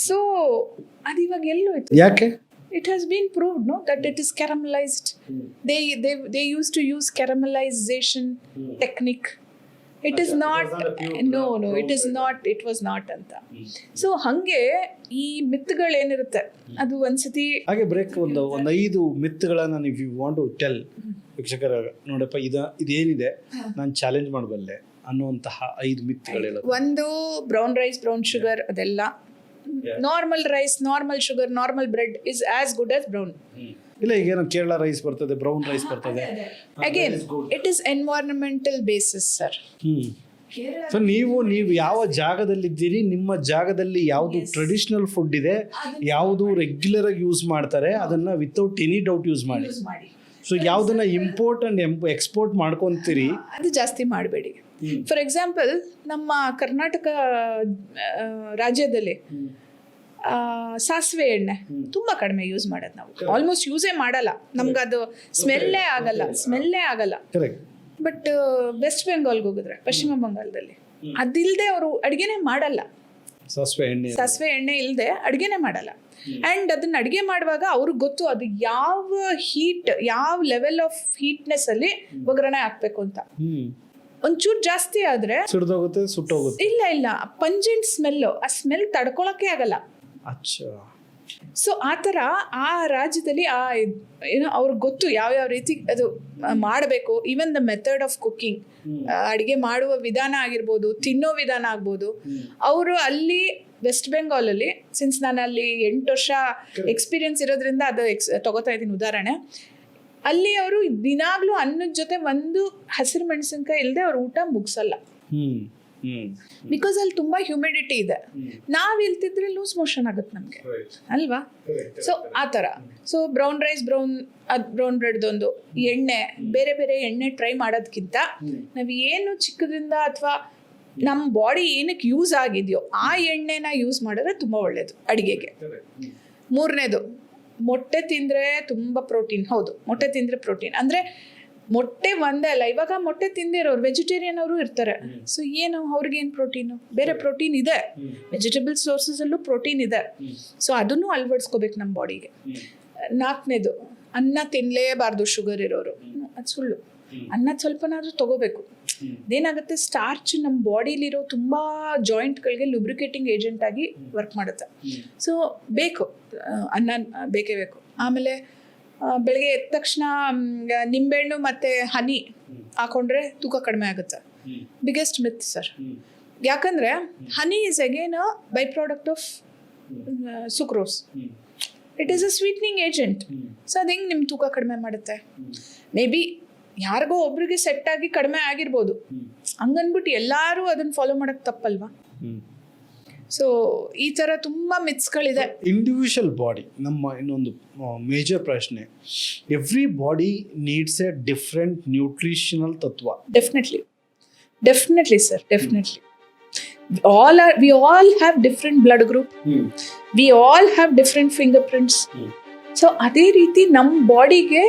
ಸೊ ಅದು ಇವಾಗ ಎಲ್ಲೋಯ್ತು? ಯಾಕೆ? It has been proved, no, that it is caramelized. They used to use caramelization technique. It is not. No, it is not. It was not ಅಂತ. ಸೊ ಹಂಗೆ ಈ ಮಿತ್ಗಳೇನಿರುತ್ತೆ ಅದು ಒಂದ್ಸತಿ ಹಾಗೆ ಬ್ರೇಕ್ ಒಂದು 5 ಮಿತ್ಗಳನ್ನ ನೀವು ಯು ವಾಂಟ್ ಟು ಟೆಲ್ ವೀಕ್ಷಕರ, ನೋಡಪ್ಪ ಇದೇನಿದೆ ನಾನು ಚಾಲೆಂಜ್ ಮಾಡಬಲ್ಲೆ ಅನ್ನುವಂತಹ 5 ಮಿತ್ಗಳೆಲ್ಲ. ಒಂದು ಬ್ರೌನ್ ರೈಸ್, ಬ್ರೌನ್ ಶುಗರ್, ಅದೆಲ್ಲ normal rice, normal sugar, normal bread is as good as brown. ಇಲ್ಲ, ಈಗ ಏನೋ ಕೇರಳ ರೈಸ್ ಬರ್ತದೆ, ಬ್ರೌನ್ ರೈಸ್ ಬರ್ತದೆ. Again it is environmental basis sir. So ನೀವು ಯಾವ ಜಾಗದಲ್ಲಿದ್ದೀರಿ, ನಿಮ್ಮ ಜಾಗದಲ್ಲಿ ಯಾವುದು ಟ್ರೆಡಿಷನಲ್ ಫುಡ್ ಇದೆ, ಯಾವುದು ರೆಗ್ಯುಲರ್ ಆಗಿ ಯೂಸ್ ಮಾಡ್ತಾರೆ, ಅದನ್ನ ವಿತೌಟ್ ಎನಿ ಡೌಟ್ ಯೂಸ್ ಮಾಡಿ. ಸೊ ಯಾವ್ದನ್ನ ಇಂಪೋರ್ಟ್ ಅಂಡ್ ಎಕ್ಸ್ಪೋರ್ಟ್ ಮಾಡ್ಕೊಂತೀರಿ ಅದು ಜಾಸ್ತಿ ಮಾಡಬೇಡಿ. ಫಾರ್ ಎಕ್ಸಾಂಪಲ್, ನಮ್ಮ ಕರ್ನಾಟಕ ರಾಜ್ಯದಲ್ಲಿ ಸಾಸಿವೆ ಎಣ್ಣೆ ತುಂಬಾ ಕಡಿಮೆ ಯೂಸ್ ಮಾಡೋದು. ನಾವು ಆಲ್ಮೋಸ್ಟ್ ಯೂಸೇ ಮಾಡಲ್ಲ, ನಮ್ಗೆ ಅದು ಸ್ಮೆಲ್ಲೇ ಆಗಲ್ಲ. ಬಟ್ ವೆಸ್ಟ್ ಬೆಂಗಾಲ್ಗೆ ಹೋಗಿದ್ರೆ, ಪಶ್ಚಿಮ ಬಂಗಾಳದಲ್ಲಿ ಅದಿಲ್ಲದೆ ಅವರು ಅಡುಗೆನೇ ಮಾಡಲ್ಲ. ಸಾಸಿವೆ ಎಣ್ಣೆ ಇಲ್ಲದೆ ಅಡುಗೆನೇ ಮಾಡಲ್ಲ. ಆ್ಯಂಡ್ ಅದನ್ನ ಅಡುಗೆ ಮಾಡುವಾಗ ಅವ್ರಿಗೆ ಗೊತ್ತು ಅದು ಯಾವ ಹೀಟ್, ಯಾವ ಲೆವೆಲ್ ಆಫ್ ಹೀಟ್ನೆಸ್ ಅಲ್ಲಿ ಒಗ್ಗರಣೆ ಹಾಕ್ಬೇಕು ಅಂತ. ಒಂಚೂರು ಜಾಸ್ತಿ ಆದ್ರೆ ಸುಟ್ಟೋಗುತ್ತೆ. ಇಲ್ಲ ಪಂಜೆಂಟ್ ಸ್ಮೆಲ್, ಆ ಸ್ಮೆಲ್ ತಡ್ಕೊಳಕ್ಕೆ ಆಗಲ್ಲ. ಸೊ ಆ ಥರ ಆ ರಾಜ್ಯದಲ್ಲಿ ಅವ್ರಿಗೆ ಗೊತ್ತು ಯಾವ ರೀತಿ ಅದು ಮಾಡಬೇಕು. Even the method of cooking, ಅಡುಗೆ ಮಾಡುವ ವಿಧಾನ ಆಗಿರ್ಬೋದು, ತಿನ್ನೋ ವಿಧಾನ ಆಗ್ಬೋದು. ಅವರು ಅಲ್ಲಿ ವೆಸ್ಟ್ ಬೆಂಗಾಲಲ್ಲಿ, ಸಿನ್ಸ್ ನಾನು ಅಲ್ಲಿ 8 ವರ್ಷ ಎಕ್ಸ್ಪೀರಿಯನ್ಸ್ ಇರೋದ್ರಿಂದ ಅದು ತಗೋತಾ ಇದ್ದೀನಿ ಉದಾಹರಣೆ. ಅಲ್ಲಿ ಅವರು ದಿನಾಗ್ಲೂ ಅನ್ನದ ಜೊತೆ ಒಂದು ಹಸಿರು ಮೆಣಸಿನ್ಕಾಯಿ ಇಲ್ಲದೆ ಅವ್ರು ಊಟ ಮುಗಿಸಲ್ಲ. ಬಿಕಾಸ್ ಅಲ್ಲಿ ತುಂಬಾ ಹ್ಯೂಮಿಡಿಟಿ ಇದೆ. ನಾವ್ ಇಲ್ತಿದ್ರೆ ಲೂಸ್ ಮೋಷನ್ ಆಗುತ್ತೆ ನಮ್ಗೆ, ಅಲ್ವಾ? ಸೊ ಆ ಥರ. ಸೊ ಬ್ರೌನ್ ರೈಸ್, ಬ್ರೌನ್ ಬ್ರೆಡ್ದೊಂದು ಎಣ್ಣೆ, ಬೇರೆ ಬೇರೆ ಎಣ್ಣೆ ಟ್ರೈ ಮಾಡೋದಕ್ಕಿಂತ ನಾವು ಏನು ಚಿಕ್ಕದ್ರಿಂದ ಅಥವಾ ನಮ್ಮ ಬಾಡಿ ಏನಕ್ಕೆ ಯೂಸ್ ಆಗಿದೆಯೋ ಆ ಎಣ್ಣೆನ ಯೂಸ್ ಮಾಡಿದ್ರೆ ತುಂಬ ಒಳ್ಳೇದು ಅಡುಗೆಗೆ. 3ನೇದು, ಮೊಟ್ಟೆ ತಿಂದರೆ ತುಂಬ ಪ್ರೋಟೀನ್. ಹೌದು, ಮೊಟ್ಟೆ ತಿಂದರೆ ಪ್ರೋಟೀನ್. ಅಂದರೆ ಮೊಟ್ಟೆ ಒಂದೇ ಅಲ್ಲ, ಇವಾಗ ಮೊಟ್ಟೆ ತಿಂದಿರೋರು ವೆಜಿಟೇರಿಯನ್ ಅವರು ಇರ್ತಾರೆ. ಸೊ ಏನು ಅವ್ರಿಗೇನು ಪ್ರೋಟೀನು? ಬೇರೆ ಪ್ರೋಟೀನ್ ಇದೆ, ವೆಜಿಟೇಬಲ್ ಸೋರ್ಸಸಲ್ಲೂ ಪ್ರೋಟೀನ್ ಇದೆ. ಸೊ ಅದನ್ನು ಅಳವಡಿಸ್ಕೋಬೇಕು ನಮ್ಮ ಬಾಡಿಗೆ. 4ನೇದು, ಅನ್ನ ತಿನ್ನಲೇಬಾರ್ದು ಶುಗರ್ ಇರೋರು. ಅದು ಸುಳ್ಳು. ಅನ್ನ ಸ್ವಲ್ಪನಾದ್ರೂ ತಗೋಬೇಕು. ಅದೇನಾಗುತ್ತೆ, ಸ್ಟಾರ್ಚ್ ನಮ್ಮ ಬಾಡಿಲಿರೋ ತುಂಬ ಜಾಯಿಂಟ್ಗಳಿಗೆ ಲುಬ್ರಿಕೇಟಿಂಗ್ ಏಜೆಂಟ್ ಆಗಿ ವರ್ಕ್ ಮಾಡುತ್ತೆ. ಸೊ ಬೇಕು, ಅನ್ನ ಬೇಕೇ ಬೇಕು. ಆಮೇಲೆ ಬೆಳಗ್ಗೆ ಎದ್ದ ತಕ್ಷಣ ನಿಂಬೆಹಣ್ಣು ಮತ್ತು ಹನಿ ಹಾಕೊಂಡ್ರೆ ತೂಕ ಕಡಿಮೆ ಆಗುತ್ತೆ. Biggest myth sir. ಯಾಕಂದರೆ honey is again a by product of sucrose. It is a sweetening agent. So ಅದು ಹೆಂಗೆ ನಿಮ್ಮ ತೂಕ ಕಡಿಮೆ ಮಾಡುತ್ತೆ? ಮೇ ಬಿ ಯಾರಿಗೋ ಒಬ್ರಿಗೆ ಸೆಟ್ ಆಗಿ ಕಡಿಮೆ ಆಗಿರ್ಬೋದು. ಹಂಗನ್ಬಿಟ್ಟು ಎಲ್ಲರೂ ಅದನ್ನ ಫಾಲೋ ಮಾಡಕ್ ತಪ್ಪಲ್ವಾ? ಸೊ ಈ ಥರ ತುಂಬ ಮಿತ್ಸ್ಗಳಿದೆ. ಇಂಡಿವಿಜುವಲ್ ಬಾಡಿ, ನಮ್ಮ ಇನ್ನೊಂದು ಮೇಜರ್ ಪ್ರಶ್ನೆ, everybody needs a different nutritional ತತ್ವ. Definitely sir, definitely. We all have different blood group. We all have different fingerprints. So ಅದೇ ರೀತಿ ನಮ್ಮ ಬಾಡಿಗೆ